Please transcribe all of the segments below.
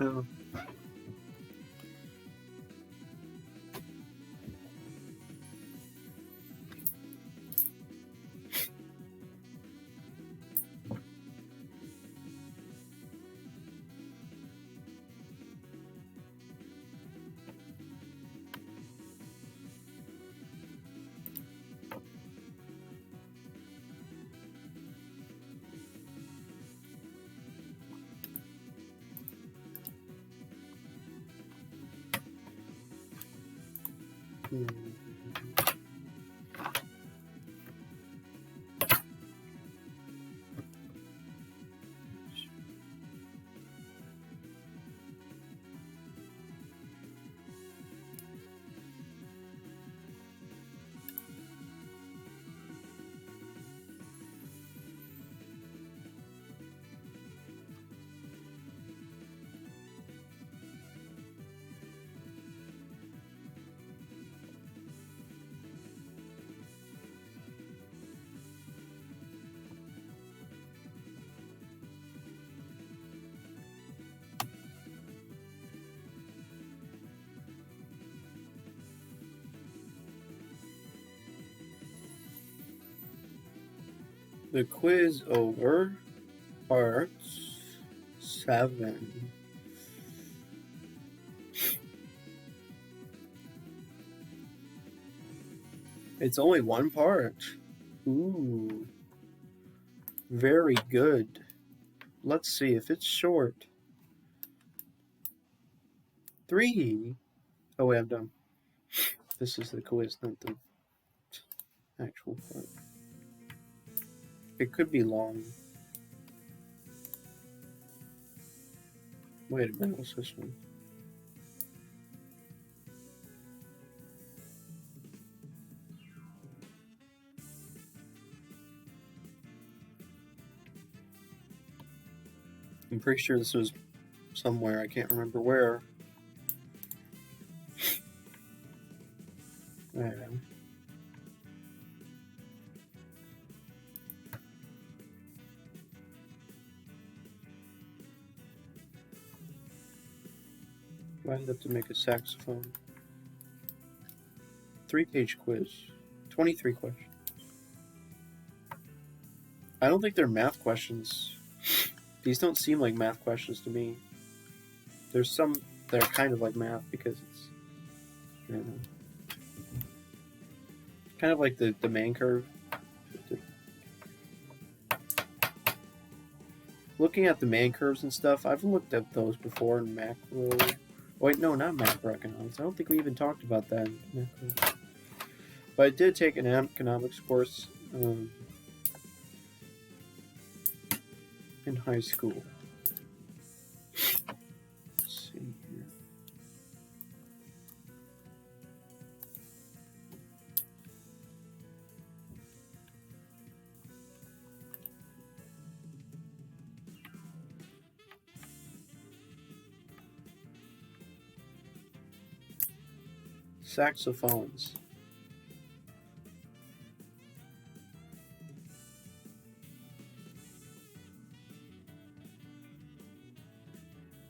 Oh. The quiz over. Part 7. It's only one part. Ooh. Very good. Let's see if it's short. 3. Oh wait, I'm done. This is the quiz, not the actual part. It could be long. Wait a minute, what's this one? I'm pretty sure this was somewhere, I can't remember where. I ended up to make a saxophone. 3-page quiz. 23 questions. I don't think they're math questions. These don't seem like math questions to me. There's some that are kind of like math because it's, I don't know, kind of like the main curve. Looking at the main curves and stuff, I've looked at those before in macro. Wait, no, not macroeconomics. I don't think we even talked about that in macro. But I did take an economics course in high school. Let's see here. Saxophones.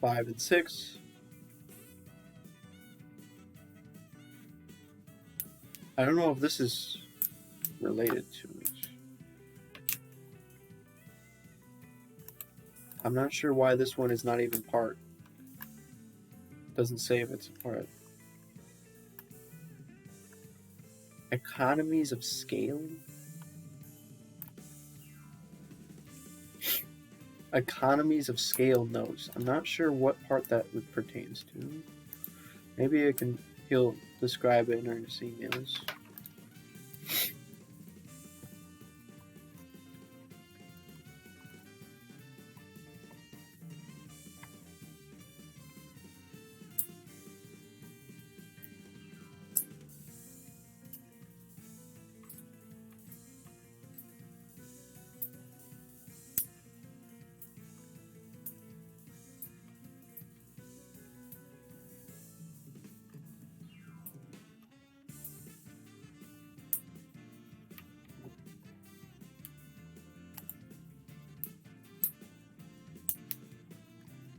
Five and 6. I don't know if this is related to it. I'm not sure why this one is not even part. Doesn't say if it's a part. Economies of scale? Economies of scale notes. I'm not sure what part that pertains to. Maybe he'll describe it in his emails.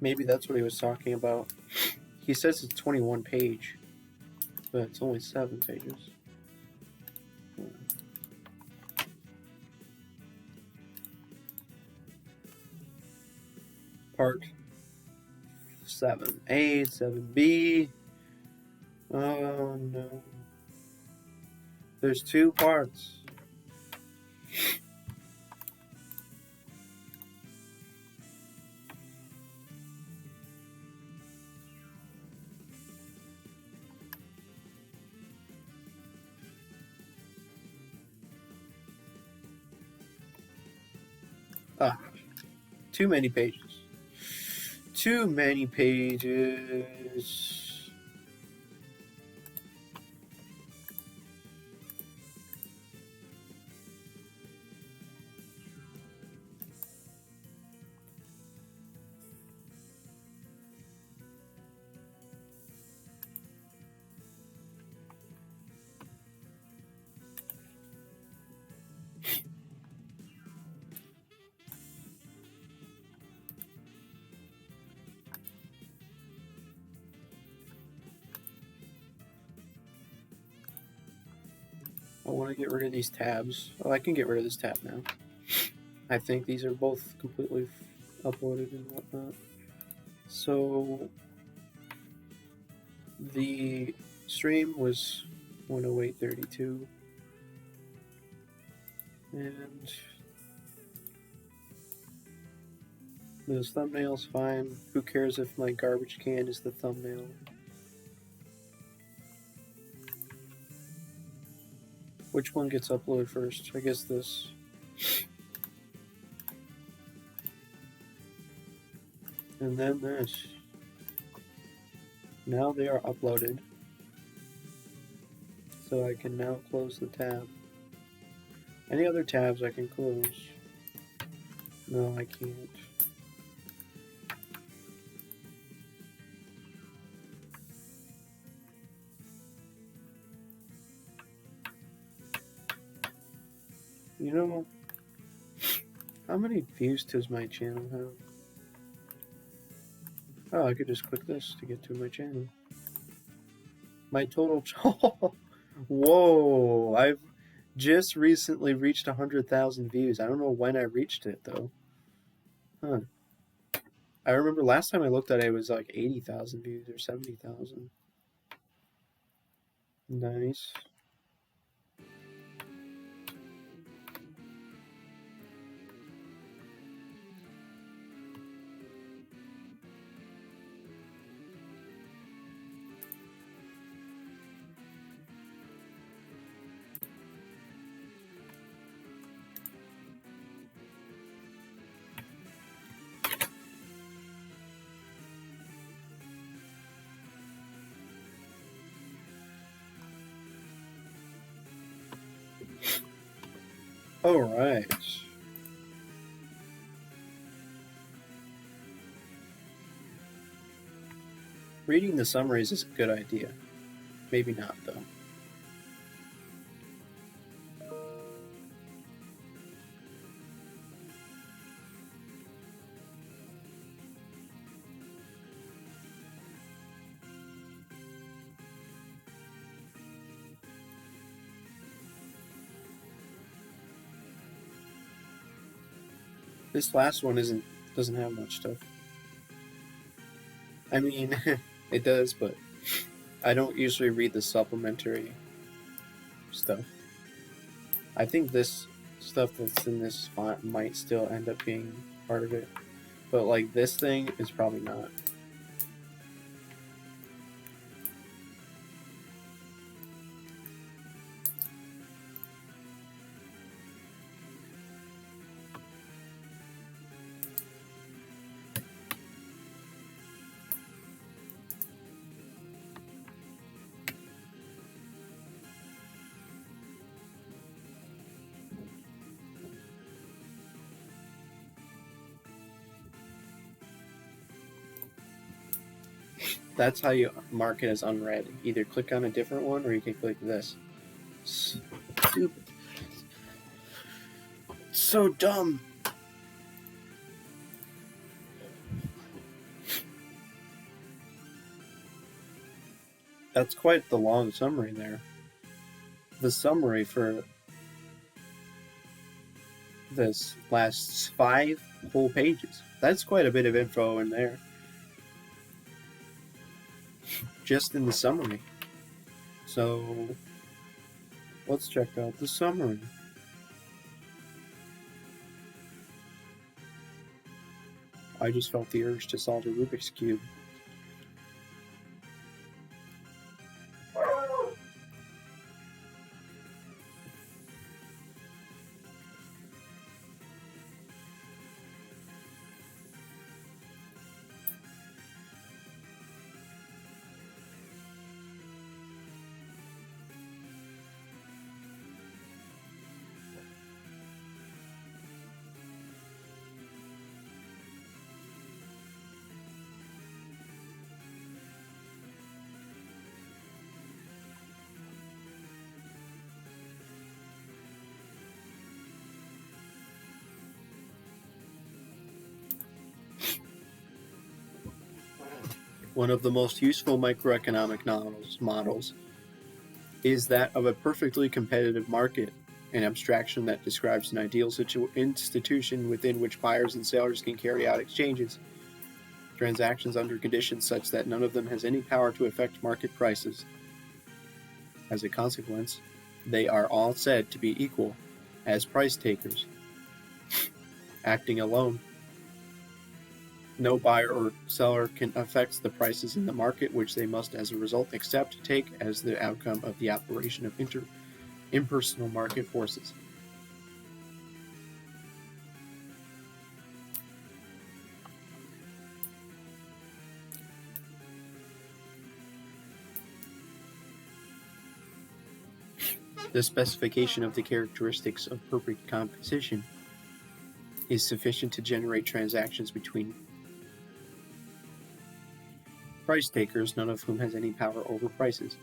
Maybe that's what he was talking about. He says it's 21 page, but it's only 7 pages. Part 7A, 7B. Oh no. There's 2 parts. Too many pages. Too many pages. I want to get rid of these tabs. Oh, I can get rid of this tab now. I think these are both completely uploaded and whatnot. So the stream was 108.32, and this thumbnail's fine. Who cares if my garbage can is the thumbnail? Which one gets uploaded first? I guess this. And then this. Now they are uploaded. So I can now close the tab. Any other tabs I can close? No, I can't. You know, how many views does my channel have? Oh, I could just click this to get to my channel. My total... Whoa! I've just recently reached 100,000 views. I don't know when I reached it, though. Huh. I remember last time I looked at it, it was like 80,000 views or 70,000. Nice. All right. Reading the summaries is a good idea. Maybe not, though. This last one doesn't have much stuff. I mean, it does, but I don't usually read the supplementary stuff. I think this stuff that's in this font might still end up being part of it, but like this thing is probably not. That's how you mark it as unread. Either click on a different one or you can click this. Stupid. So dumb. That's quite the long summary there. The summary for this lasts 5 whole pages. That's quite a bit of info in there. Just in the summary. So let's check out the summary. I just felt the urge to solve a Rubik's Cube. One of the most useful microeconomic models is that of a perfectly competitive market, an abstraction that describes an ideal institution within which buyers and sellers can carry out exchanges, transactions under conditions such that none of them has any power to affect market prices. As a consequence, they are all said to be equal as price takers, acting alone. No buyer or seller can affect the prices in the market, which they must as a result accept, take as the outcome of the operation of impersonal market forces. The specification of the characteristics of perfect competition is sufficient to generate transactions between price takers, none of whom has any power over prices.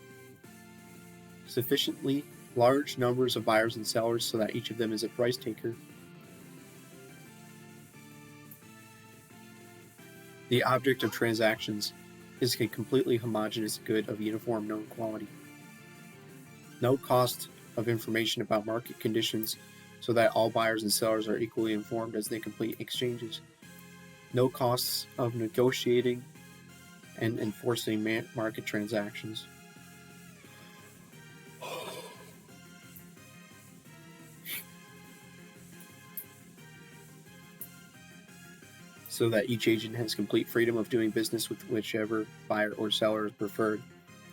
Sufficiently large numbers of buyers and sellers so that each of them is a price taker. The object of transactions is a completely homogeneous good of uniform known quality. No cost of information about market conditions so that all buyers and sellers are equally informed as they complete exchanges. No costs of negotiating and enforcing market transactions. So that each agent has complete freedom of doing business with whichever buyer or seller is preferred.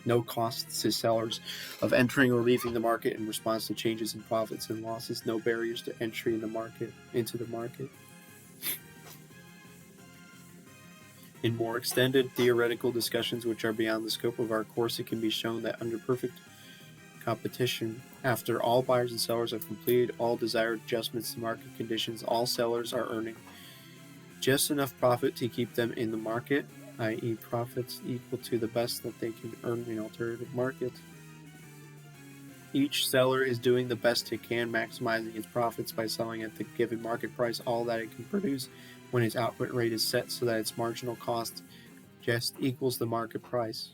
No costs to sellers of entering or leaving the market in response to changes in profits and losses. No barriers to entry into the market. In more extended theoretical discussions which are beyond the scope of our course, it can be shown that under perfect competition, after all buyers and sellers have completed all desired adjustments to market conditions, all sellers are earning just enough profit to keep them in the market, i.e. profits equal to the best that they can earn in alternative markets. Each seller is doing the best it can, maximizing its profits by selling at the given market price all that it can produce when its output rate is set so that its marginal cost just equals the market price.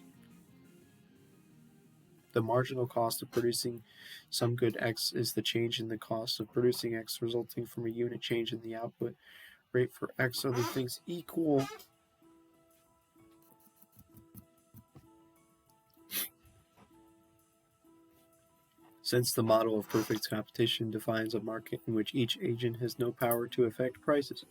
The marginal cost of producing some good X is the change in the cost of producing X resulting from a unit change in the output rate for X other things equal. Since the model of perfect competition defines a market in which each agent has no power to affect prices,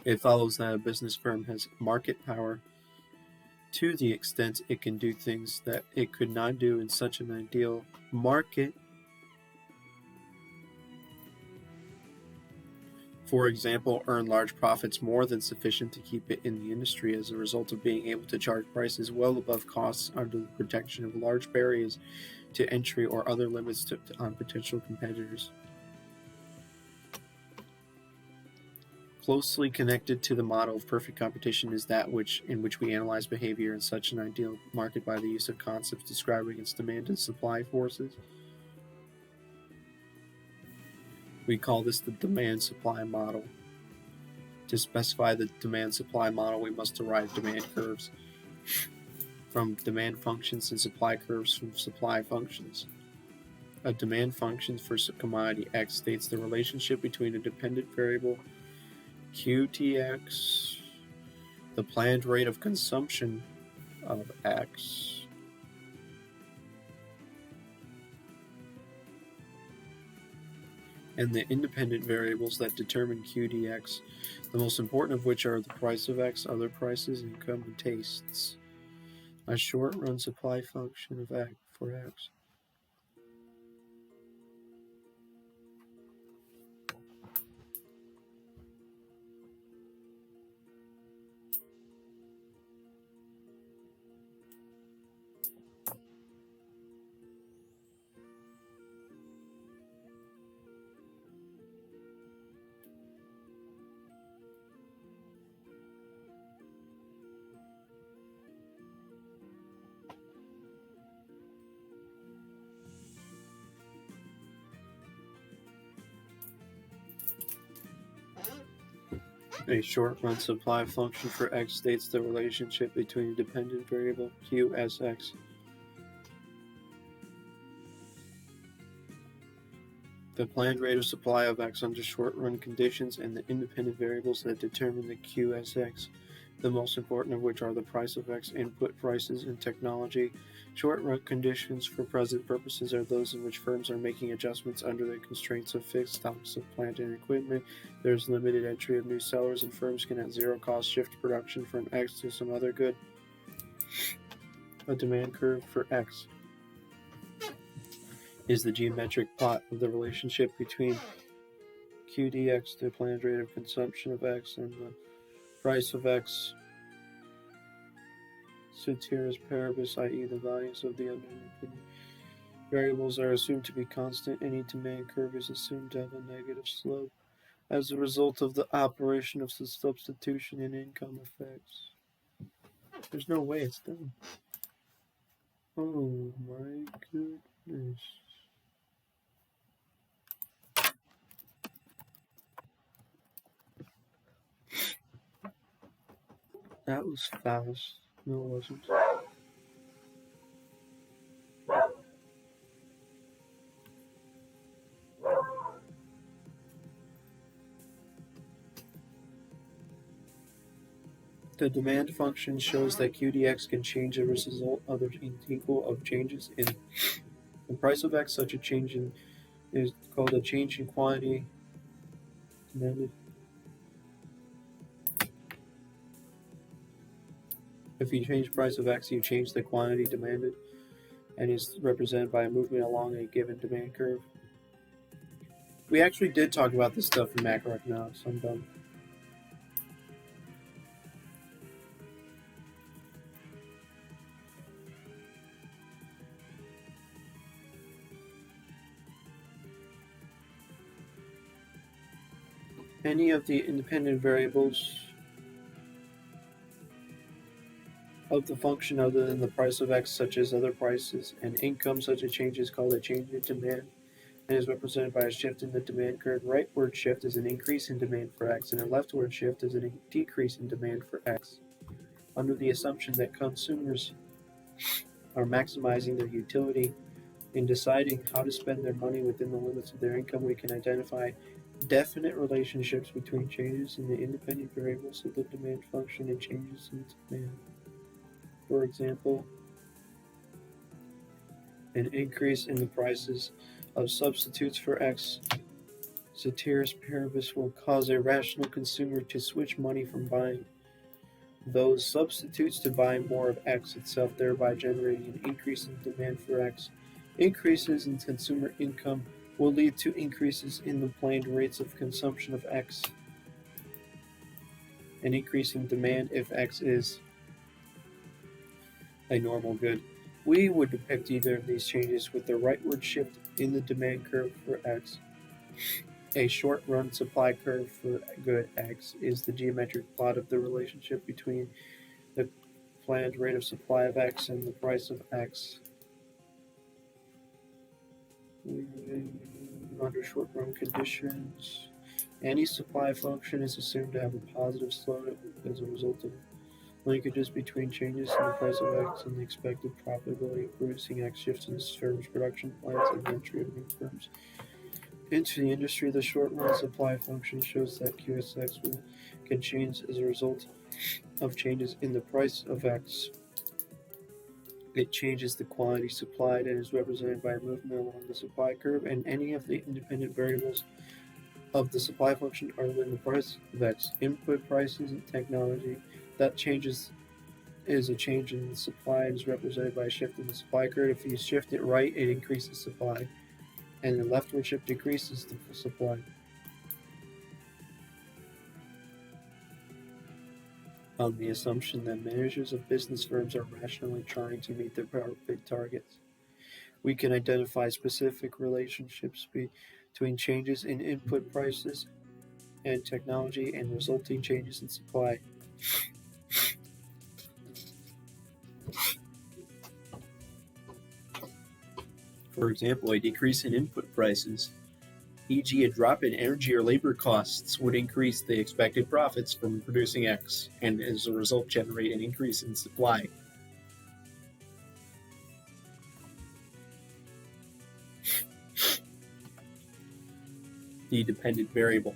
it follows that a business firm has market power to the extent it can do things that it could not do in such an ideal market. For example, earn large profits more than sufficient to keep it in the industry as a result of being able to charge prices well above costs under the protection of large barriers to entry or other limits on potential competitors. Closely connected to the model of perfect competition is that in which we analyze behavior in such an ideal market by the use of concepts describing its demand and supply forces. We call this the demand-supply model. To specify the demand-supply model, we must derive demand curves from demand functions and supply curves from supply functions. A demand function for commodity X states the relationship between a dependent variable QTX, the planned rate of consumption of X, and the independent variables that determine QDX, the most important of which are the price of X, other prices, income, and tastes. A short-run supply function of X for X. A short-run supply function for X states the relationship between a dependent variable QSX the planned rate of supply of X under short-run conditions and the independent variables that determine the QSX, the most important of which are the price of X, input prices, and technology. Short-run conditions for present purposes are those in which firms are making adjustments under the constraints of fixed stocks of plant and equipment. There is limited entry of new sellers, and firms can at zero cost shift production from X to some other good. A demand curve for X is the geometric plot of the relationship between QDX, the planned rate of consumption of X, and the price of X. Ceteris paribus, i.e. the values of the underlying variables are assumed to be constant. Any demand curve is assumed to have a negative slope as a result of the operation of substitution and income effects. There's no way it's done. Oh my goodness. That was fast. No, it wasn't. The demand function shows that QDX can change as a result of the integral of changes in the price of X. Such a change is called a change in quantity demanded. If you change the price of X, you change the quantity demanded, and is represented by a movement along a given demand curve. We actually did talk about this stuff in macroeconomics. I'm dumb. Any of the independent variables of the function other than the price of X, such as other prices, and income, such a change is called a change in demand and is represented by a shift in the demand curve. Rightward shift is an increase in demand for X, and a leftward shift is a decrease in demand for X. Under the assumption that consumers are maximizing their utility in deciding how to spend their money within the limits of their income, we can identify definite relationships between changes in the independent variables of the demand function and changes in demand. For example, an increase in the prices of substitutes for X, ceteris paribus, will cause a rational consumer to switch money from buying those substitutes to buy more of X itself, thereby generating an increase in demand for X. Increases in consumer income will lead to increases in the planned rates of consumption of X. An increase in demand if X is a normal good. We would depict either of these changes with the rightward shift in the demand curve for X. A short-run supply curve for good X is the geometric plot of the relationship between the planned rate of supply of X and the price of X. Under short-run conditions, Any supply function is assumed to have a positive slope as a result of linkages between changes in the price of X and the expected profitability of producing X shifts in the firm's production plans and the entry of new firms into the industry. The short-run supply function shows that can change as a result of changes in the price of X. It changes the quantity supplied and is represented by a movement along the supply curve, and any of the independent variables of the supply function other than the price of X. Input prices and technology. That changes is a change in the supply and is represented by a shift in the supply curve. If you shift it right, it increases supply, and the leftward shift decreases the supply. On the assumption that managers of business firms are rationally trying to meet their profit targets, we can identify specific relationships between changes in input prices and technology and resulting changes in supply. For example, a decrease in input prices, e.g. a drop in energy or labor costs, would increase the expected profits from producing X and as a result generate an increase in supply. The dependent variable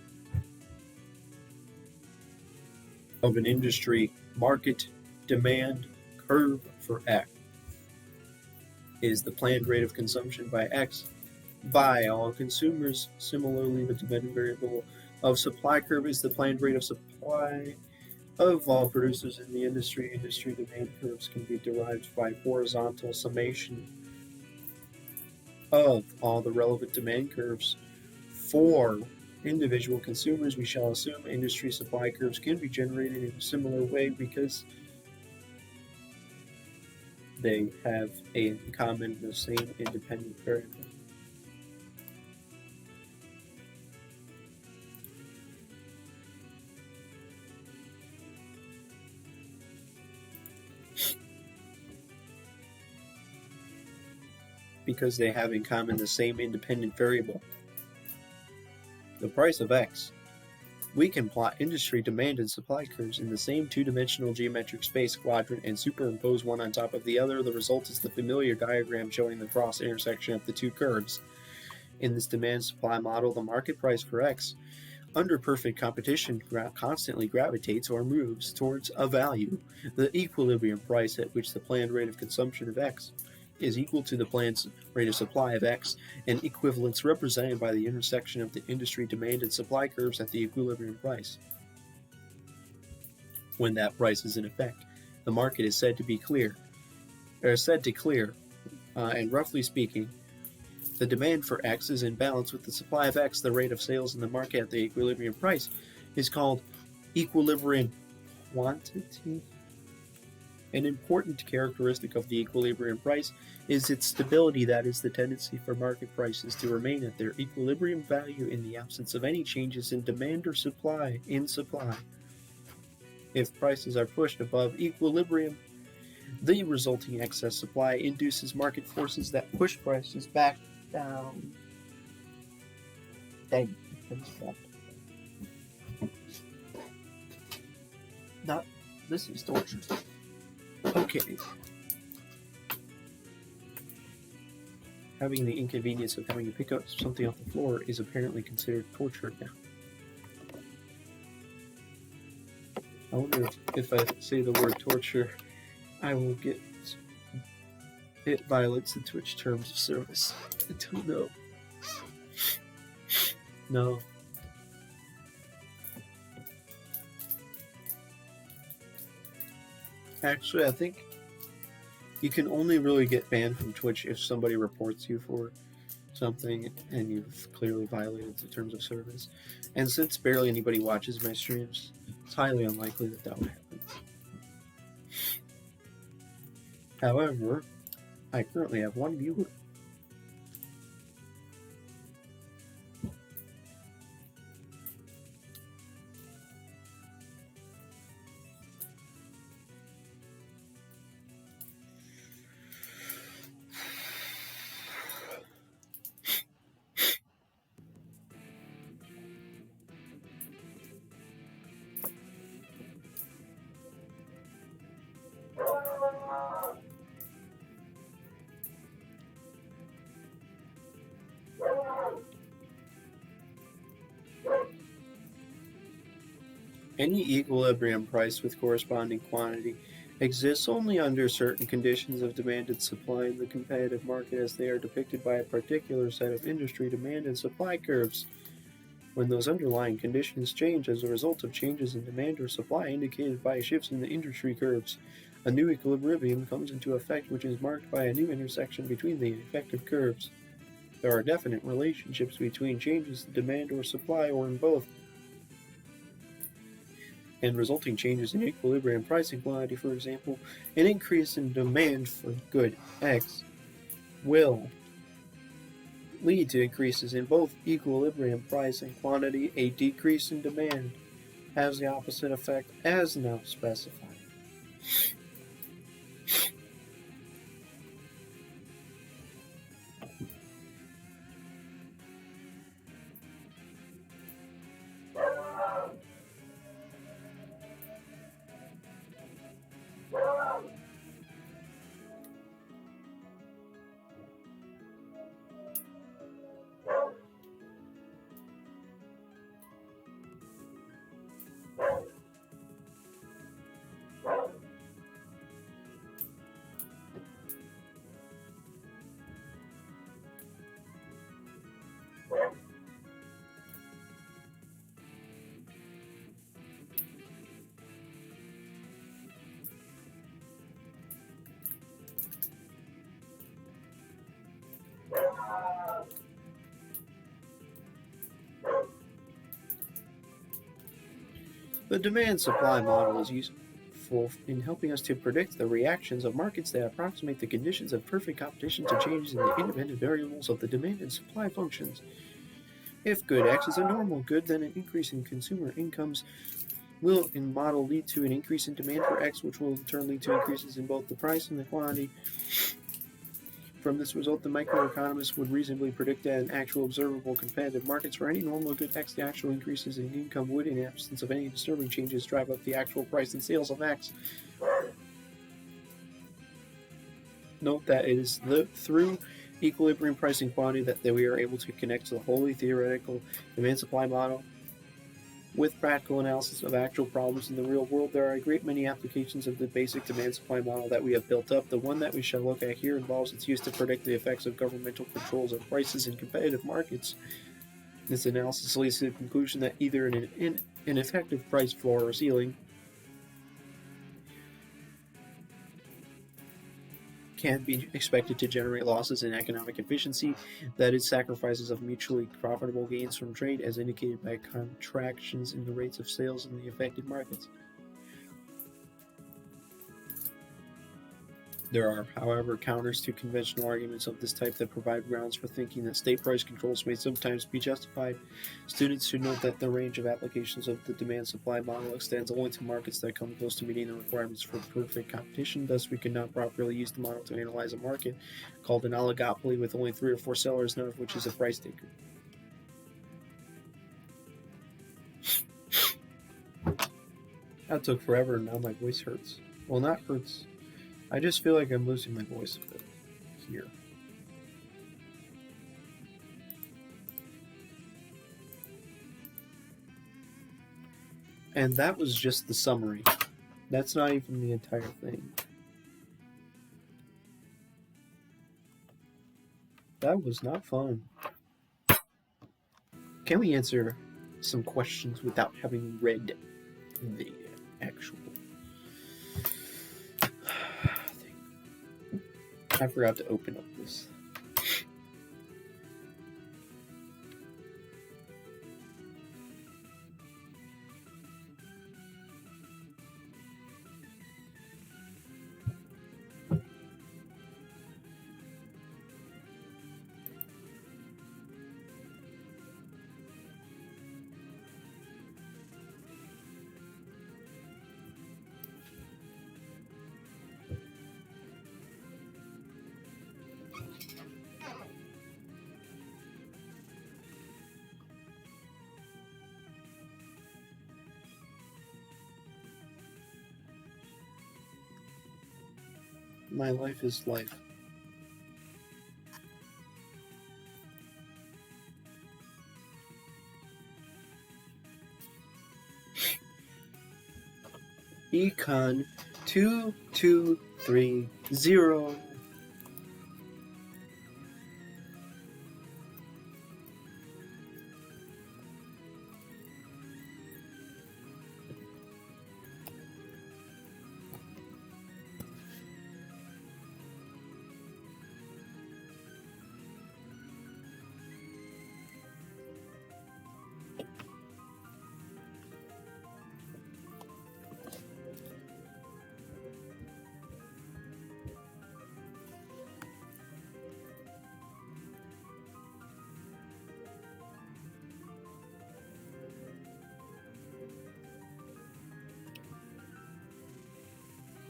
of an industry market demand curve for X is the planned rate of consumption by X by all consumers. Similarly, the dependent variable of supply curve is the planned rate of supply of all producers in the industry. Industry demand curves can be derived by horizontal summation of all the relevant demand curves for individual consumers. We shall assume industry supply curves can be generated in a similar way because they have in common the same independent variable. Because they have in common the same independent variable, the price of X. We can plot industry demand and supply curves in the same two-dimensional geometric space quadrant and superimpose one on top of the other. The result is the familiar diagram showing the cross intersection of the two curves. In this demand-supply model, the market price for X, under perfect competition, constantly gravitates or moves towards a value, the equilibrium price at which the planned rate of consumption of X is equal to the planned rate of supply of X, and equivalence represented by the intersection of the industry demand and supply curves at the equilibrium price. When that price is in effect, the market is said to clear, and roughly speaking, the demand for X is in balance with the supply of X. The rate of sales in the market at the equilibrium price is called equilibrium quantity. An important characteristic of the equilibrium price is its stability, that is, the tendency for market prices to remain at their equilibrium value in the absence of any changes in demand or supply. If prices are pushed above equilibrium, the resulting excess supply induces market forces that push prices back down. This is torture. Okay. Having the inconvenience of having to pick up something off the floor is apparently considered torture now. I wonder if I say the word torture, I will get... It violates the Twitch terms of service. I don't know. No. Actually, I think you can only really get banned from Twitch if somebody reports you for something and you've clearly violated the terms of service. And since barely anybody watches my streams, it's highly unlikely that would happen. However, I currently have one viewer. Any equilibrium price with corresponding quantity exists only under certain conditions of demand and supply in the competitive market as they are depicted by a particular set of industry demand and supply curves. When those underlying conditions change as a result of changes in demand or supply indicated by shifts in the industry curves, a new equilibrium comes into effect which is marked by a new intersection between the effective curves. There are definite relationships between changes in demand or supply or in both, and resulting changes in equilibrium pricing quantity. For example, an increase in demand for good X will lead to increases in both equilibrium price and quantity. A decrease in demand has the opposite effect as now specified. The demand-supply model is useful in helping us to predict the reactions of markets that approximate the conditions of perfect competition to changes in the independent variables of the demand and supply functions. If good X is a normal good, then an increase in consumer incomes will in model lead to an increase in demand for X, which will in turn lead to increases in both the price and the quantity. From this result, the microeconomists would reasonably predict that in actual observable competitive markets for any normal good X, the actual increases in income would, in absence of any disturbing changes, drive up the actual price and sales of X. Note that it is through equilibrium pricing quantity that we are able to connect to the wholly theoretical demand-supply model. With practical analysis of actual problems in the real world, there are a great many applications of the basic demand-supply model that we have built up. The one that we shall look at here involves its use to predict the effects of governmental controls of prices in competitive markets. This analysis leads to the conclusion that either an effective price floor or ceiling can be expected to generate losses in economic efficiency, that is, sacrifices of mutually profitable gains from trade, as indicated by contractions in the rates of sales in the affected markets. There are, however, counters to conventional arguments of this type that provide grounds for thinking that state price controls may sometimes be justified. Students should note that the range of applications of the demand-supply model extends only to markets that come close to meeting the requirements for perfect competition. Thus, we cannot properly use the model to analyze a market called an oligopoly with only 3 or 4 sellers, none of which is a price taker. That took forever, and now my voice hurts. Well, not hurts. I just feel like I'm losing my voice a bit here. And that was just the summary. That's not even the entire thing. That was not fun. Can we answer some questions without having read the actual thing? I forgot to open up this. My life is life. Econ 2230.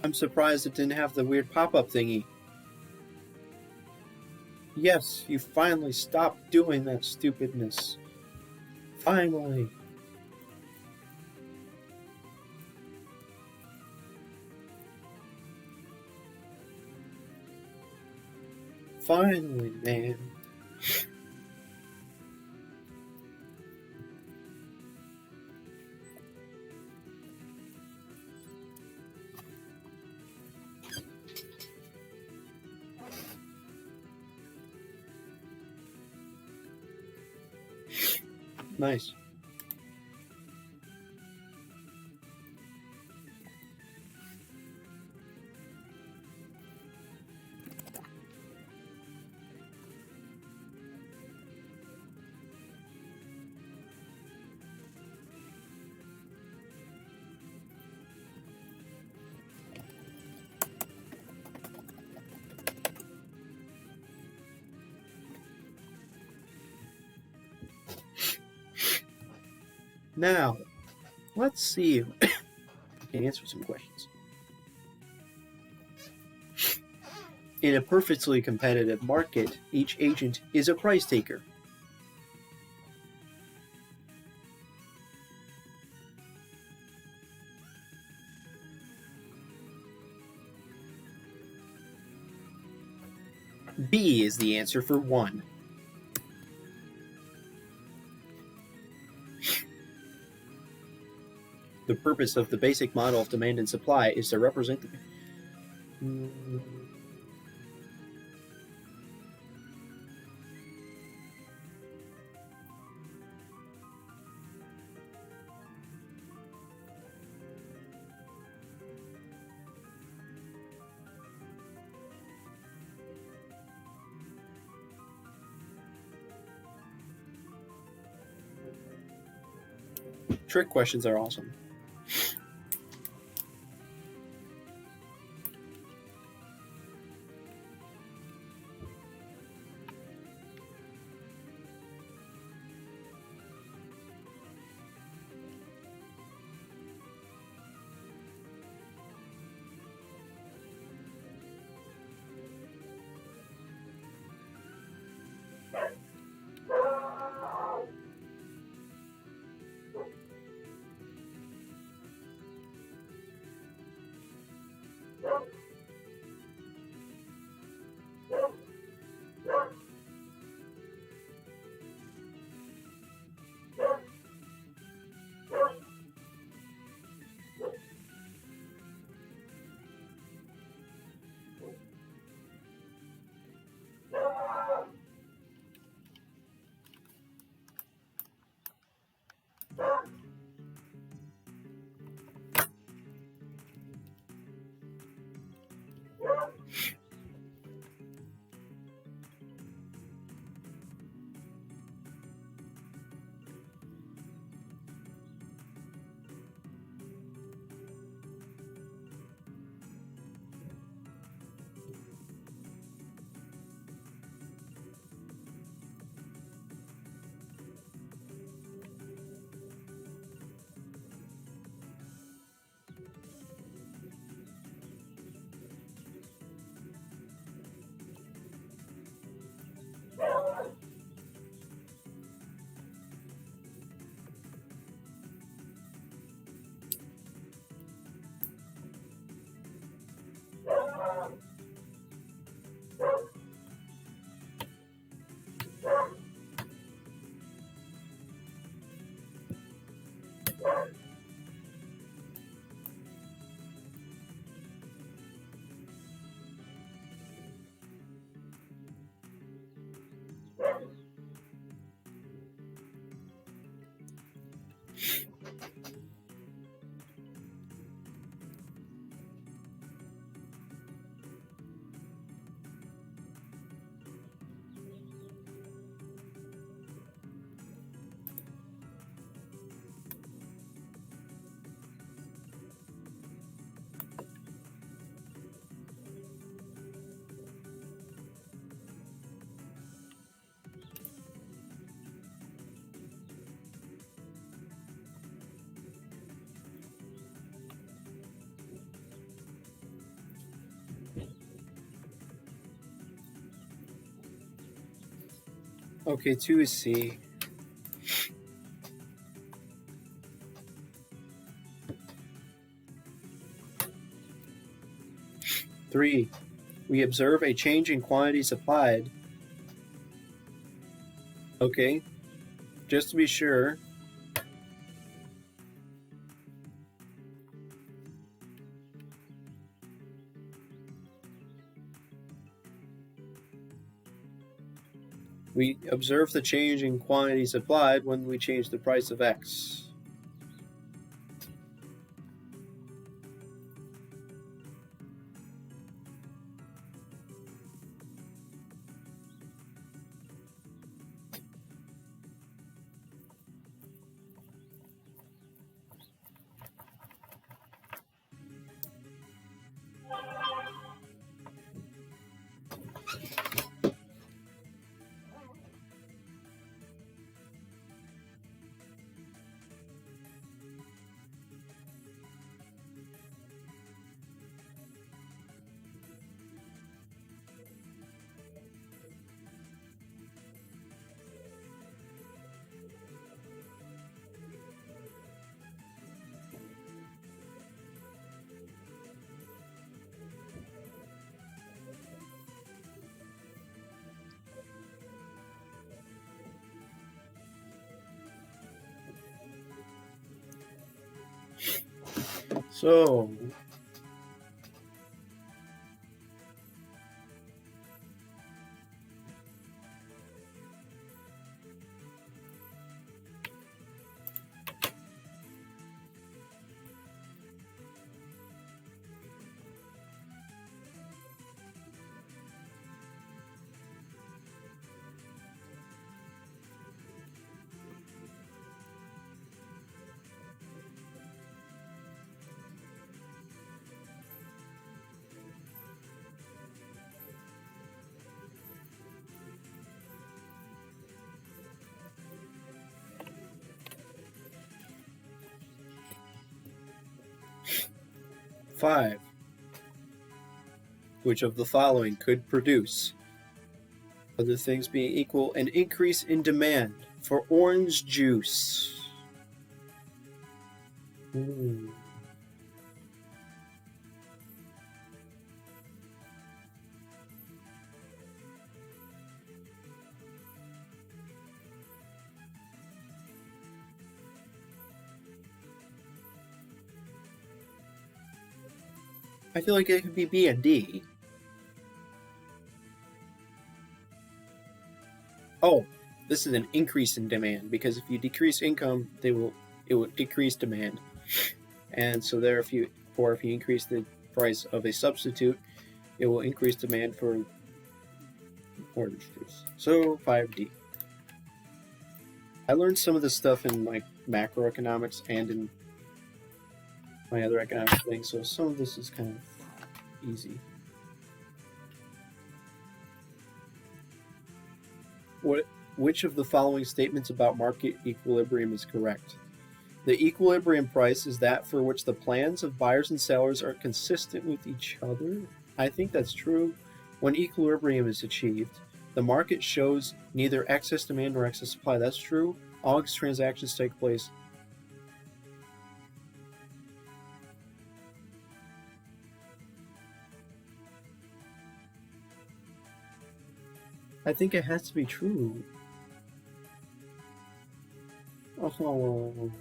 I'm surprised it didn't have the weird pop-up thingy. Yes, you finally stopped doing that stupidness. Finally. Finally, man. Nice. Now, let's see if I can answer some questions. In a perfectly competitive market, each agent is a price taker. B is the answer for 1. The purpose of the basic model of demand and supply is to represent the... Trick questions are awesome. Okay, 2 is C. Three, we observe a change in quantity supplied. Okay, just to be sure. We observe the change in quantity supplied when we change the price of X. So, five, which of the following could produce, other things being equal, an increase in demand for orange juice? Hmm. I feel like it could be B and D. Oh, this is an increase in demand because if you decrease income, it will decrease demand, and so therefore, if you increase the price of a substitute, it will increase demand for orange juice. So 5D. I learned some of this stuff in my macroeconomics and in my other economics things, so some of this is kind of easy. Which of the following statements about market equilibrium is correct? The equilibrium price is that for which the plans of buyers and sellers are consistent with each other. I think that's true. When equilibrium is achieved, the market shows neither excess demand nor excess supply. That's true. All transactions take place. I think it has to be true. Oh.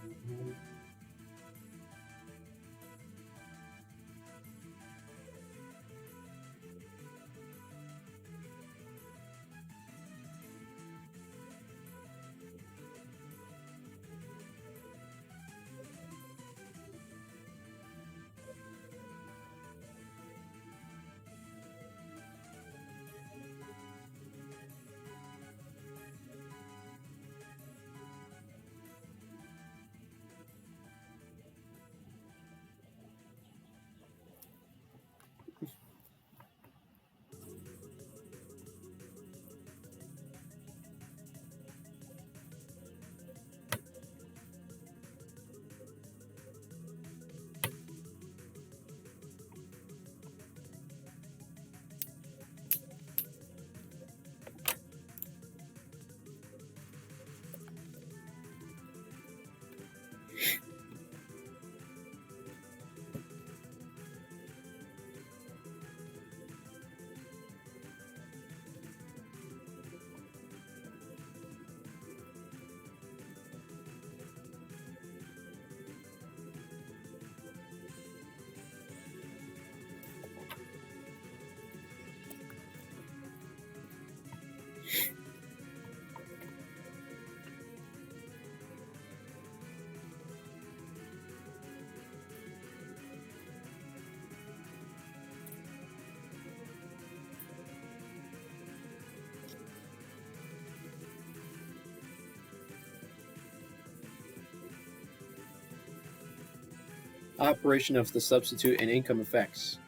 Operation of the substitute and income effects.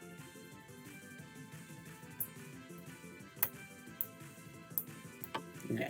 Nah.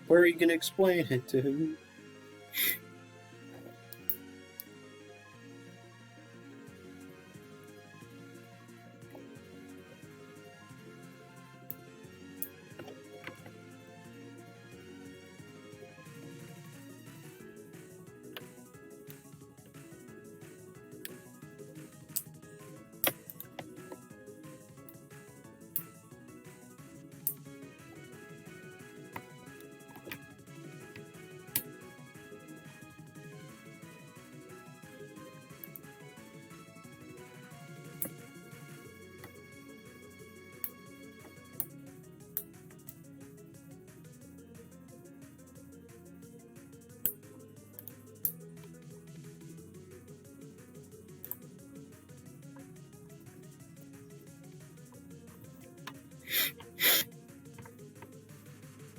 Where are you going to explain it to?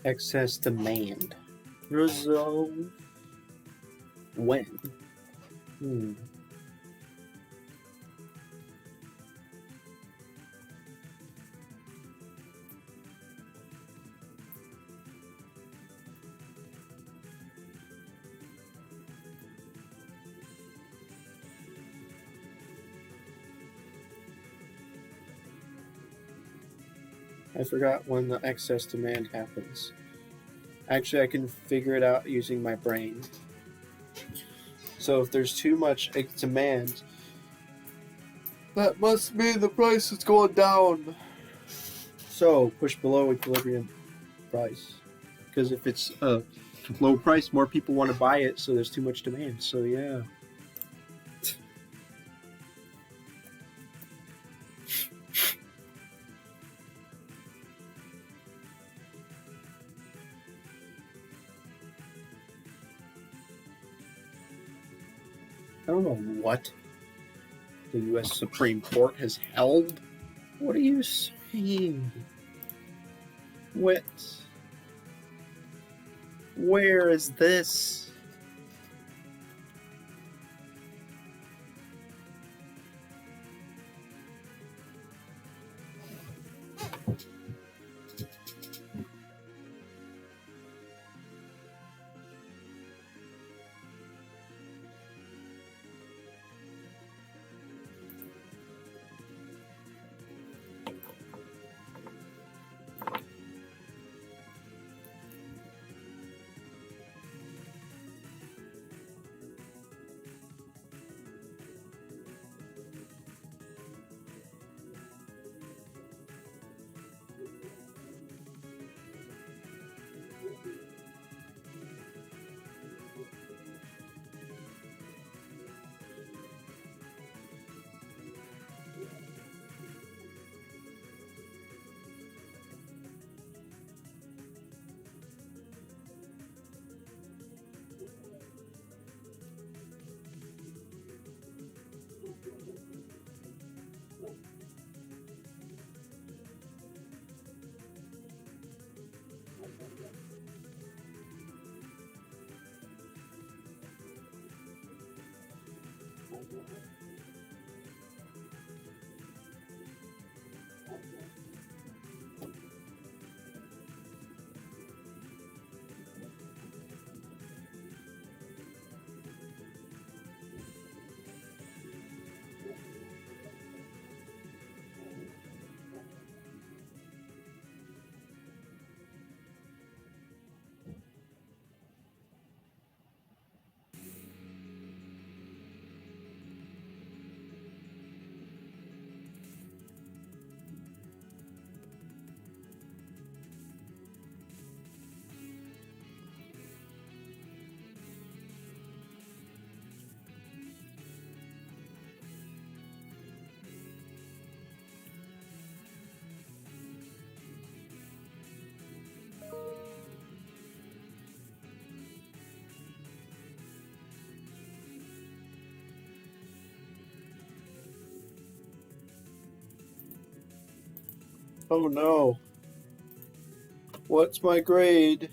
Excess demand. Resolve. When? I forgot when the excess demand happens. Actually, I can figure it out using my brain. So if there's too much demand, that must mean the price is going down. So push below equilibrium price. Because if it's a low price, more people want to buy it, so there's too much demand. So yeah. I don't know what the U.S. Supreme Court has held. What are you saying? What? Where is this? Oh no. What's my grade?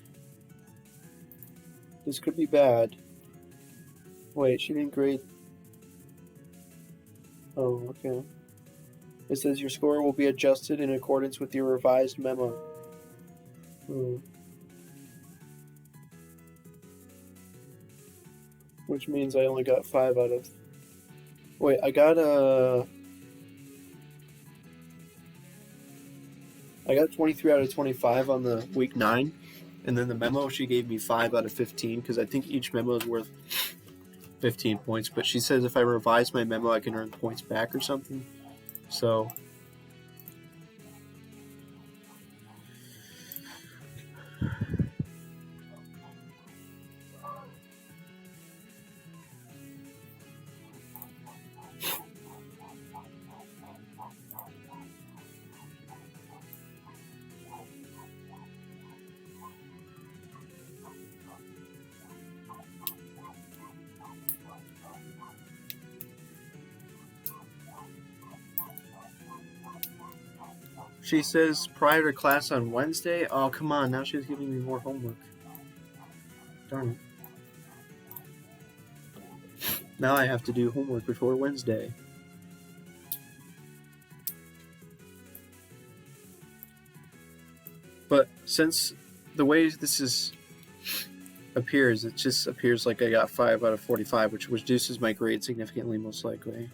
This could be bad. Wait, she didn't grade. Oh, okay. It says your score will be adjusted in accordance with your revised memo. Which means I only got 5 out of... Wait, I got 23 out of 25 on the week 9. And then the memo, she gave me 5 out of 15 because I think each memo is worth 15 points. But she says if I revise my memo, I can earn points back or something. So... She says prior to class on Wednesday. Oh, come on. Now she's giving me more homework. Darn it. Now I have to do homework before Wednesday. But since the way this appears, it just appears like I got 5 out of 45, which reduces my grade significantly, most likely.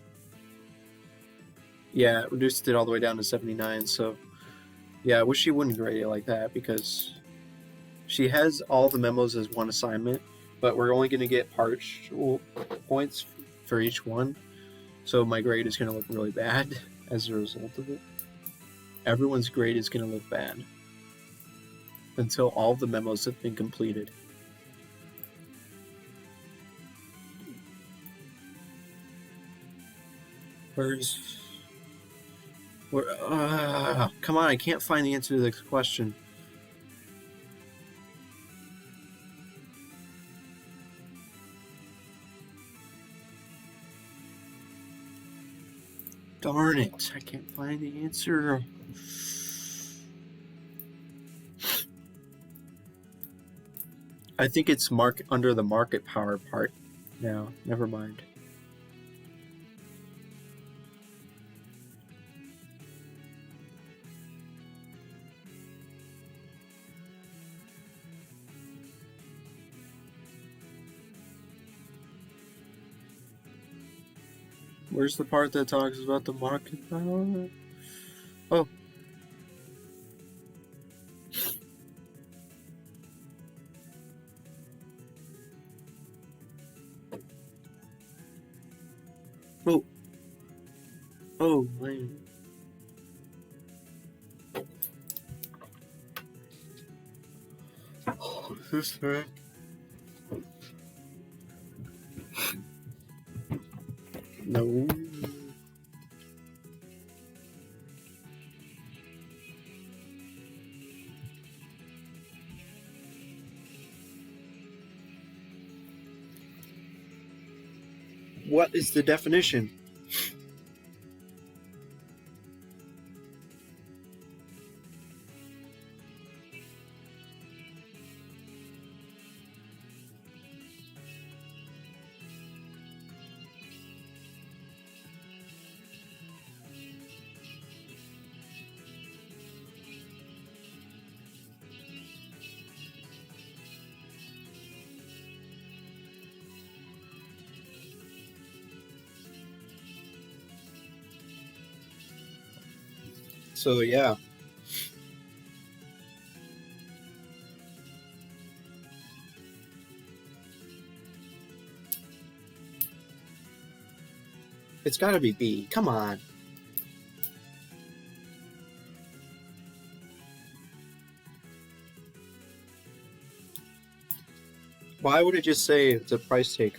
Yeah, it reduced it all the way down to 79, so... Yeah, I wish she wouldn't grade it like that, because she has all the memos as one assignment, but we're only going to get partial points for each one, so my grade is going to look really bad as a result of it. Everyone's grade is going to look bad until all the memos have been completed. Come on, I can't find the answer to the question. Darn it, I can't find the answer. I think it's under the market power part now. Never mind. Where's the part that talks about the market power? Oh. Oh. Oh, man. Oh, is this right? No. What is the definition? So, yeah. It's gotta be B. Come on. Why would it just say it's a price take?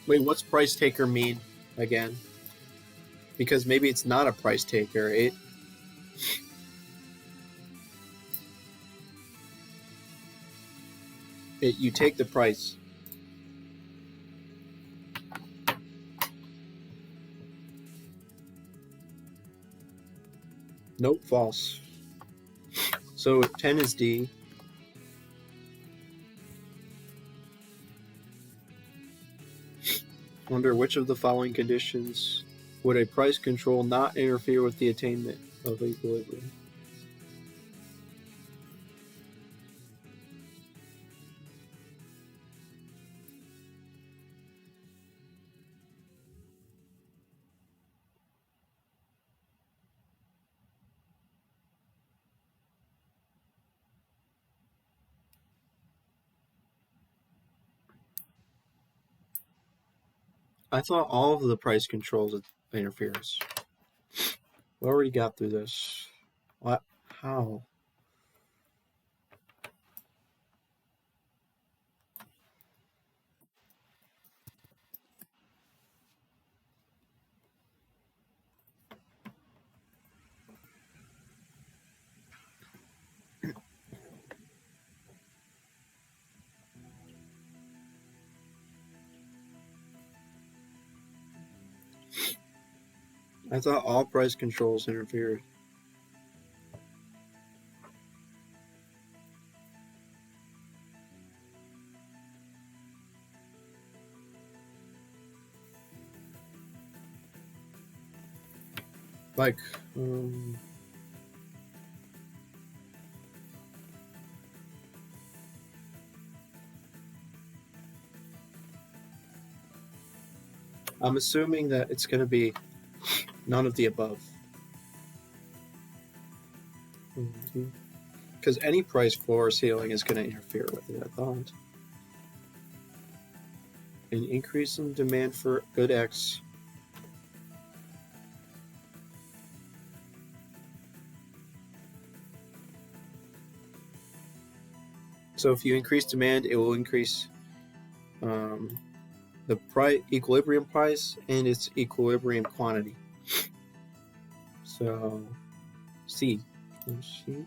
Wait, what's price taker mean again? Because maybe it's not a price taker. You take the price. Nope, false. So 10 is D. Under which of the following conditions would a price control not interfere with the attainment of equilibrium? I thought all of the price controls interferes. We already got through this. What? How? I thought all price controls interfered. Like, I'm assuming that it's going to be none of the above. Because any price floor or ceiling is going to interfere with it, I thought. An increase in demand for good X. So if you increase demand, it will increase the equilibrium price and its equilibrium quantity. So C. C.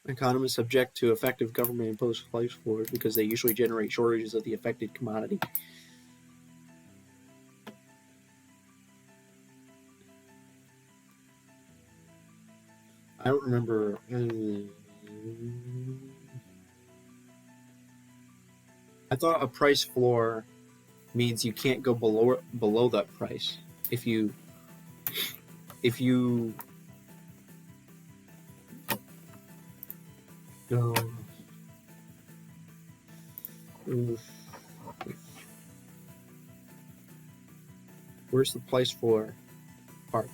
Economists object to effective government-imposed price floors because they usually generate shortages of the affected commodity. I don't remember. I thought a price floor means you can't go below that price. If you go. Where's the price floor part?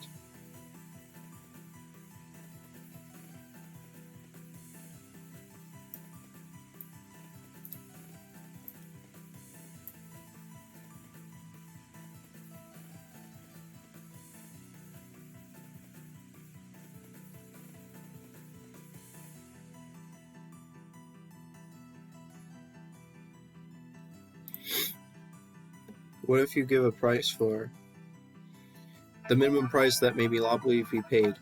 What if you give a price for the minimum price that may be lawfully be paid?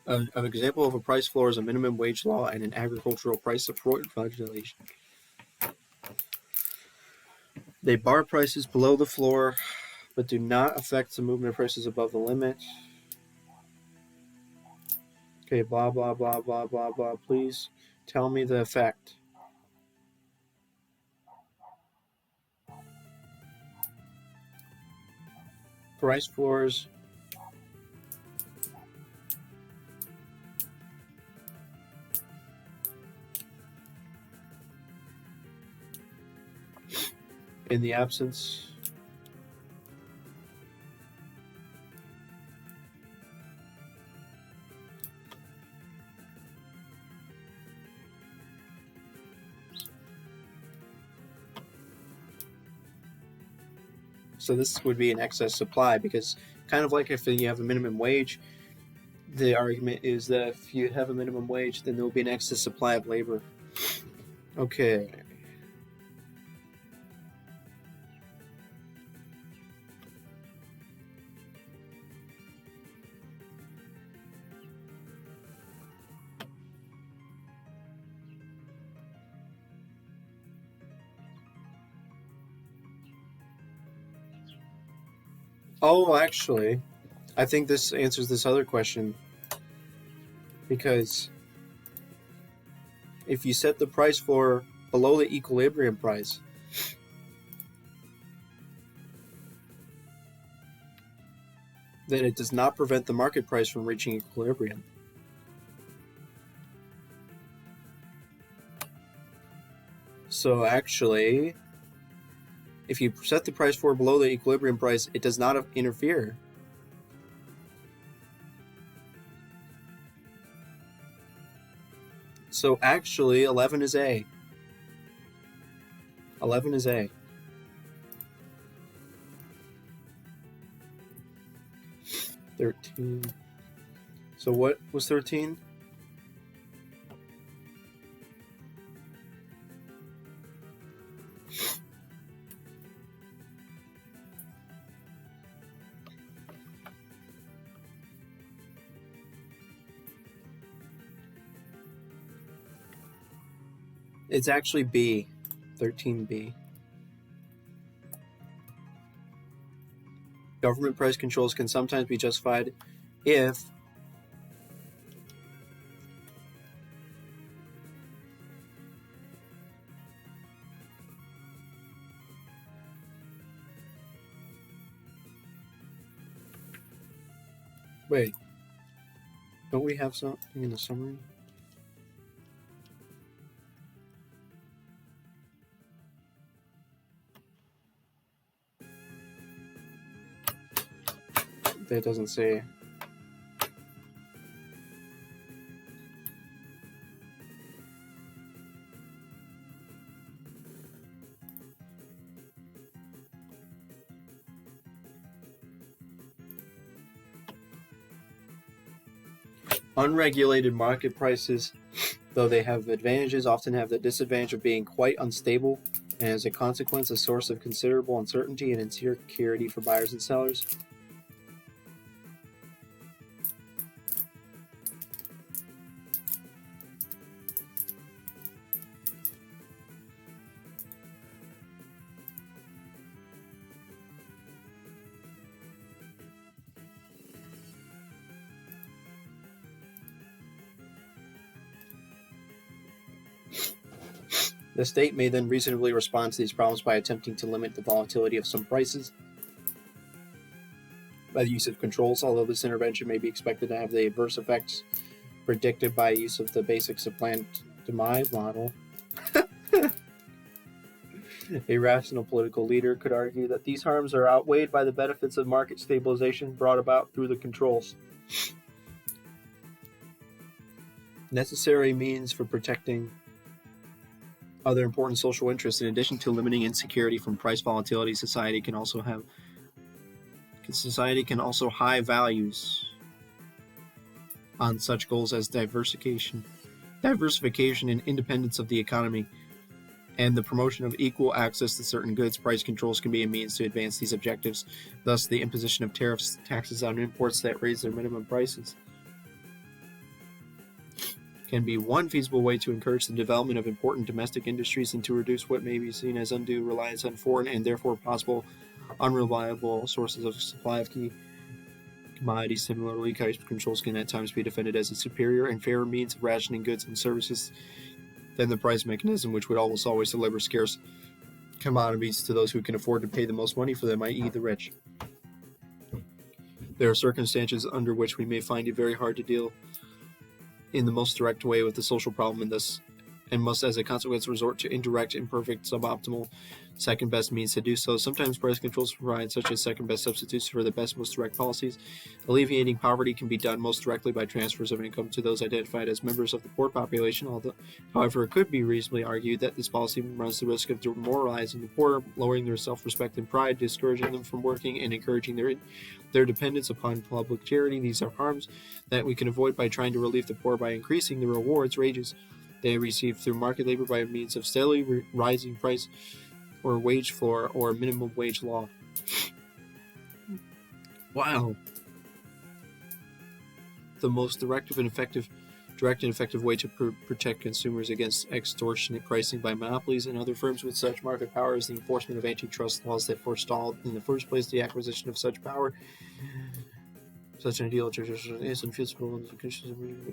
An example of a price floor is a minimum wage law and an agricultural price support legislation. They bar prices below the floor, but do not affect the movement of prices above the limit. Okay, blah, blah, blah, blah, blah, blah. Please tell me the effect. Price floors. In the absence So this would be an excess supply, because kind of like if you have a minimum wage, the argument is that if you have a minimum wage, then there will be an excess supply of labor. Okay. Oh, actually, I think this answers this other question, because if you set the price floor below the equilibrium price, then it does not prevent the market price from reaching equilibrium. So actually, if you set the price floor below the equilibrium price, it does not interfere. So actually, 11 is A. 11 is A. 13. So what was 13? It's actually B. 13B. Government price controls can sometimes be justified if wait, don't we have something in the summary? That doesn't say. Unregulated market prices, though they have advantages, often have the disadvantage of being quite unstable, and as a consequence, a source of considerable uncertainty and insecurity for buyers and sellers. The state may then reasonably respond to these problems by attempting to limit the volatility of some prices by the use of controls, although this intervention may be expected to have the adverse effects predicted by use of the basic supply and demand model. A rational political leader could argue that these harms are outweighed by the benefits of market stabilization brought about through the controls. Necessary means for protecting other important social interests. In addition to limiting insecurity from price volatility, society can also high values on such goals as diversification and independence of the economy, and the promotion of equal access to certain goods. Price controls can be a means to advance these objectives. Thus, the imposition of taxes on imports that raise their minimum prices can be one feasible way to encourage the development of important domestic industries and to reduce what may be seen as undue reliance on foreign and therefore possible unreliable sources of supply of key commodities. Similarly, price controls can at times be defended as a superior and fairer means of rationing goods and services than the price mechanism, which would almost always deliver scarce commodities to those who can afford to pay the most money for them, i.e. the rich. There are circumstances under which we may find it very hard to deal in the most direct way with the social problem, and thus and must as a consequence resort to indirect, imperfect, suboptimal, second best means to do so. Sometimes price controls provide such as second best substitutes for the best, most direct policies. Alleviating poverty can be done most directly by transfers of income to those identified as members of the poor population. However, it could be reasonably argued that this policy runs the risk of demoralizing the poor, lowering their self-respect and pride, discouraging them from working, and encouraging their dependence upon public charity. These are harms that we can avoid by trying to relieve the poor by increasing the rewards, wages they receive through market labor by means of steadily rising price or wage floor or minimum wage law. Wow. The most direct and effective way to protect consumers against extortionate pricing by monopolies and other firms with such market power is the enforcement of antitrust laws that forestall in the first place the acquisition of such power. Such an ideal is infeasible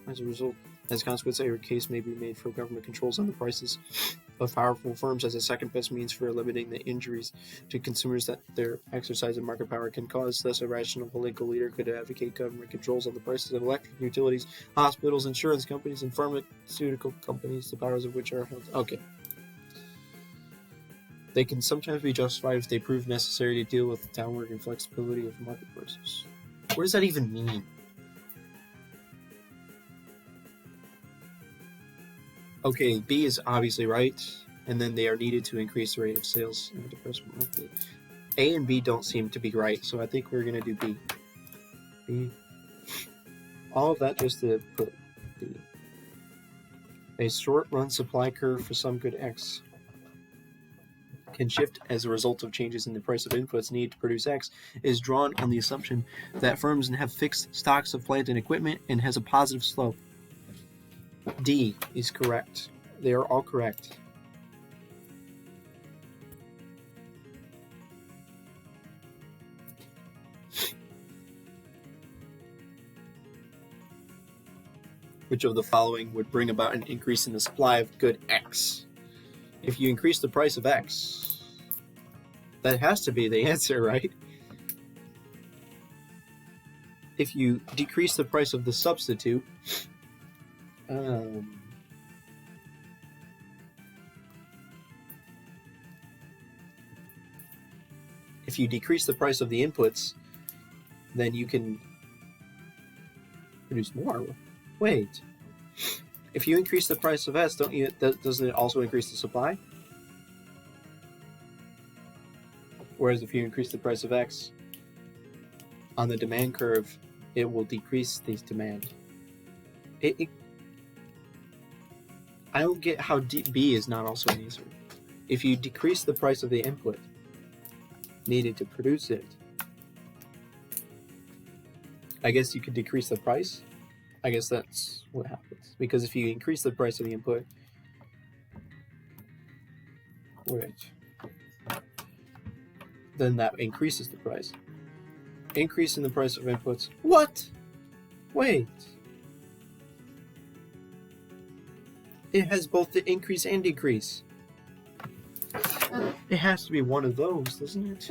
as a result. As a consequence, a case may be made for government controls on the prices of powerful firms as a second best means for limiting the injuries to consumers that their exercise of market power can cause. Thus, a rational political leader could advocate government controls on the prices of electric utilities, hospitals, insurance companies, and pharmaceutical companies, the powers of which are held. Okay. They can sometimes be justified if they prove necessary to deal with the downward inflexibility of market prices. What does that even mean? Okay, B is obviously right, and then they are needed to increase the rate of sales in a depressed market. A and B don't seem to be right, so I think we're going to do B. B. All of that just to put B. A short-run supply curve for some good X can shift as a result of changes in the price of inputs needed to produce X is drawn on the assumption that firms have fixed stocks of plant and equipment and has a positive slope. D is correct. They are all correct. Which of the following would bring about an increase in the supply of good X? If you increase the price of X, that has to be the answer, right? If you decrease the price of the substitute, if you decrease the price of the inputs, then you can produce more. Wait. If you increase the price of S, doesn't it also increase the supply? Whereas if you increase the price of X on the demand curve, it will decrease the demand. I don't get how B is not also an answer. If you decrease the price of the input needed to produce it, I guess you could decrease the price. I guess that's what happens. Because if you increase the price of the input, then that increases the price. Increase in the price of inputs. What? Wait. It has both the increase and decrease. It has to be one of those, doesn't it?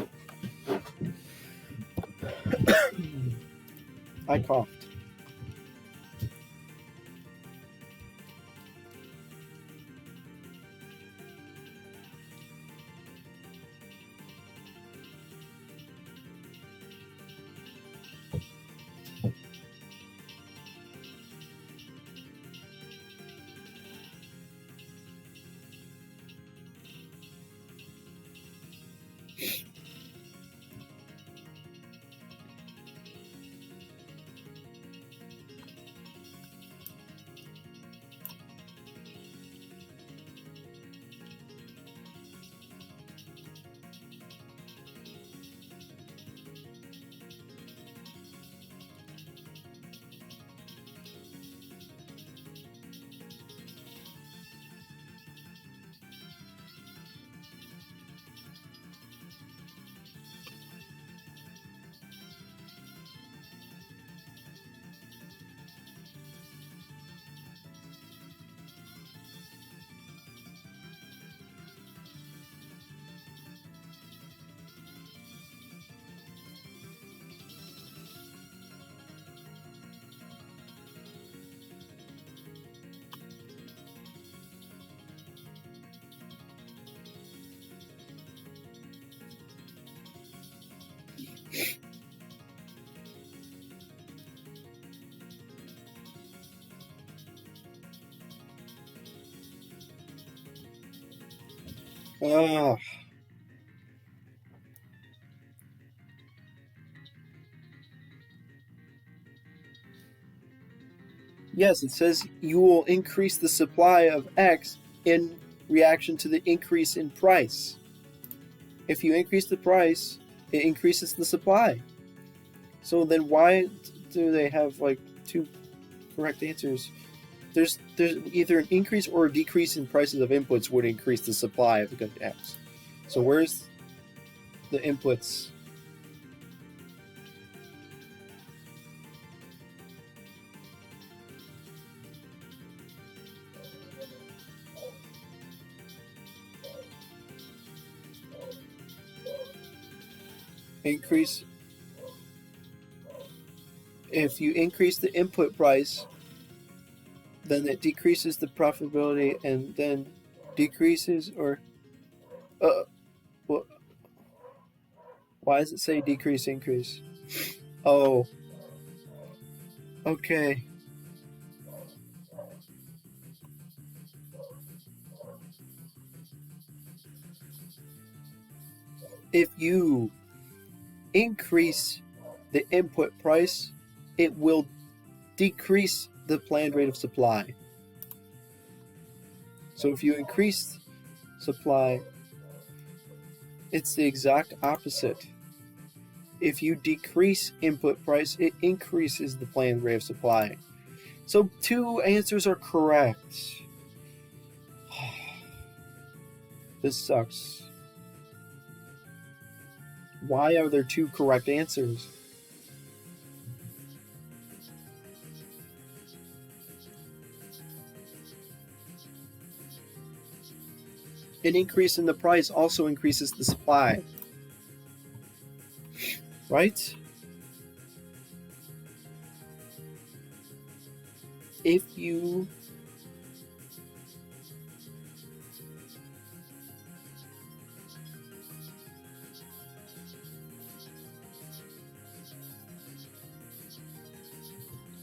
I coughed. Ah. Yes, it says you will increase the supply of X in reaction to the increase in price. If you increase the price, it increases the supply. So then why do they have like two correct answers? There's either an increase or a decrease in prices of inputs would increase the supply of the good X. So where's the inputs? Increase. If you increase the input price, then it decreases the profitability and then decreases or what? Why does it say decrease increase? Oh, okay. If you increase the input price, it will decrease the planned rate of supply. So if you increase supply, it's the exact opposite. If you decrease input price, it increases the planned rate of supply. So two answers are correct. This sucks. Why are there two correct answers? An increase in the price also increases the supply. Right? If you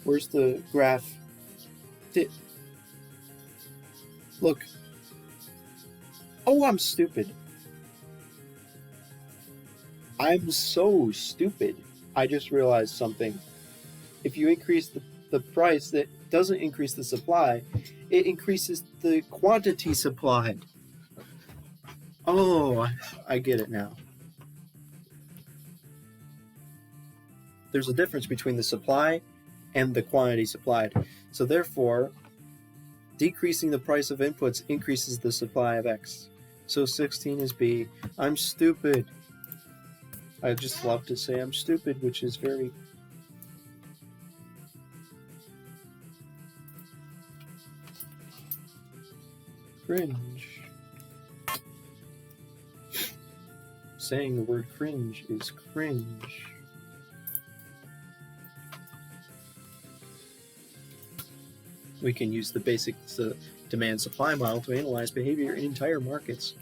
where's the graph? Look. Oh, I'm stupid. I'm so stupid. I just realized something. If you increase the price, that doesn't increase the supply, it increases the quantity supplied. Oh, I get it now. There's a difference between the supply and the quantity supplied. So therefore, decreasing the price of inputs increases the supply of X. So 16 is B. I'm stupid. I just love to say I'm stupid, which is very... cringe. Saying the word cringe is cringe. We can use the basic demand-supply model to analyze behavior in entire markets.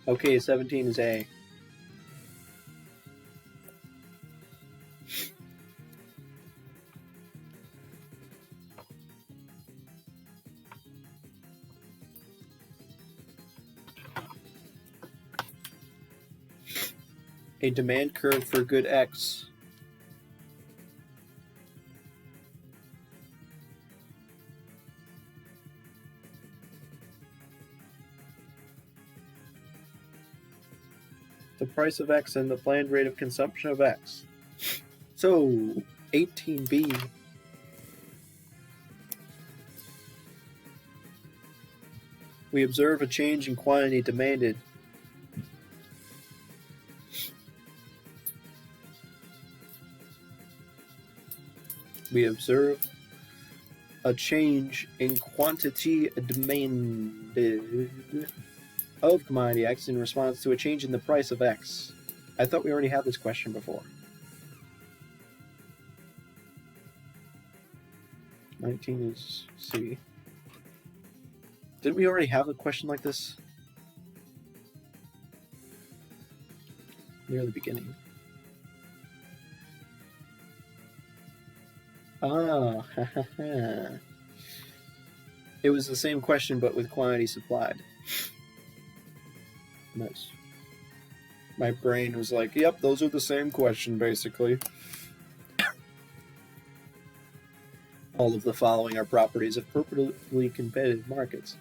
Okay, 17 is A. A demand curve for good X. the price of X and the planned rate of consumption of X. So, 18b. We observe a change in quantity demanded. We observe a change in quantity demanded of commodity X in response to a change in the price of X. I thought we already had this question before. 19 is C. Didn't we already have a question like this? Near the beginning. Ah, it was the same question, but with quantity supplied. Nice. My brain was like, yep, those are the same question, basically. All of the following are properties of perfectly competitive markets.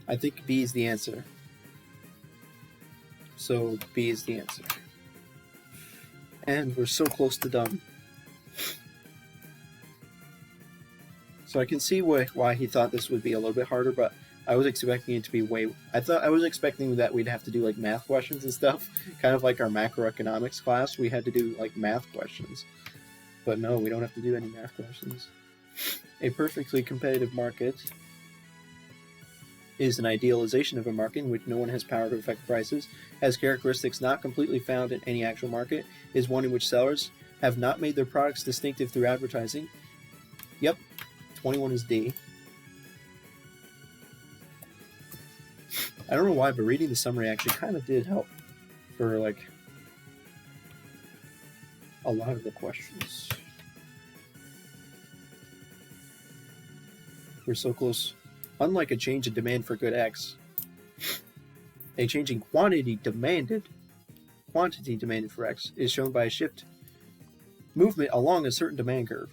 I think B is the answer. So B is the answer. And we're so close to done. So I can see why he thought this would be a little bit harder, but I was expecting it to be I was expecting that we'd have to do like math questions and stuff, kind of like our macroeconomics class. We had to do like math questions. But no, we don't have to do any math questions. A perfectly competitive market is an idealization of a market in which no one has power to affect prices, has characteristics not completely found in any actual market, is one in which sellers have not made their products distinctive through advertising. Yep, 21 is D. I don't know why, but reading the summary actually kind of did help for like a lot of the questions. We're so close. Unlike a change in demand for good X, a change in quantity demanded for X is shown by a shift movement along a certain demand curve.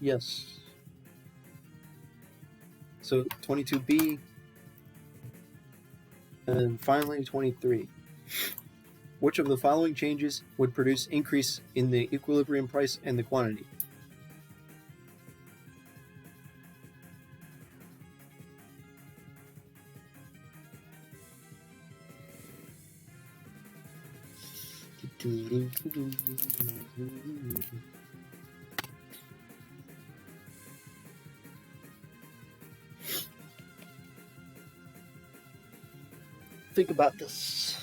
Yes. So 22B, and finally 23. Which of the following changes would produce increase in the equilibrium price and the quantity? Think about this.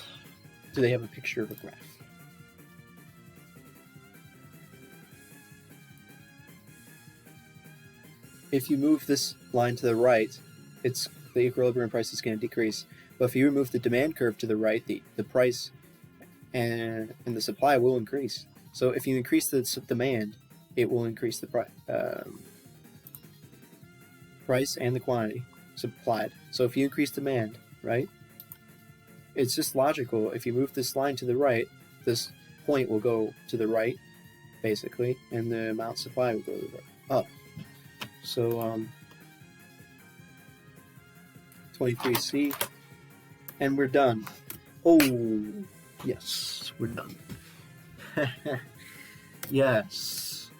Do they have a picture of a graph? If you move this line to the right, the equilibrium price is going to decrease. But if you remove the demand curve to the right, the price and the supply will increase. So if you increase the demand, it will increase the price and the quantity supplied. So if you increase demand, right? It's just logical. If you move this line to the right, this point will go to the right, basically, and the amount supply will go to the right, up. So 23C, and we're done. Oh, yes, we're done. Yes.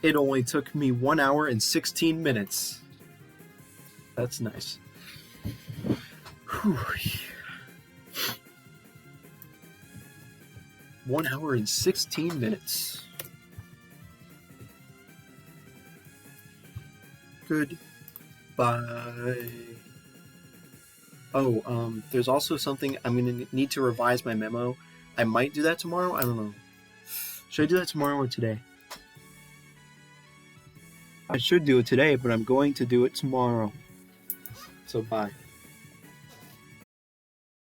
It only took me 1 hour and 16 minutes. That's nice. Whew. 1 hour and 16 minutes. Goodbye. Oh, there's also something I'm going to need to revise my memo. I might do that tomorrow. I don't know. Should I do that tomorrow or today? I should do it today, but I'm going to do it tomorrow. So bye.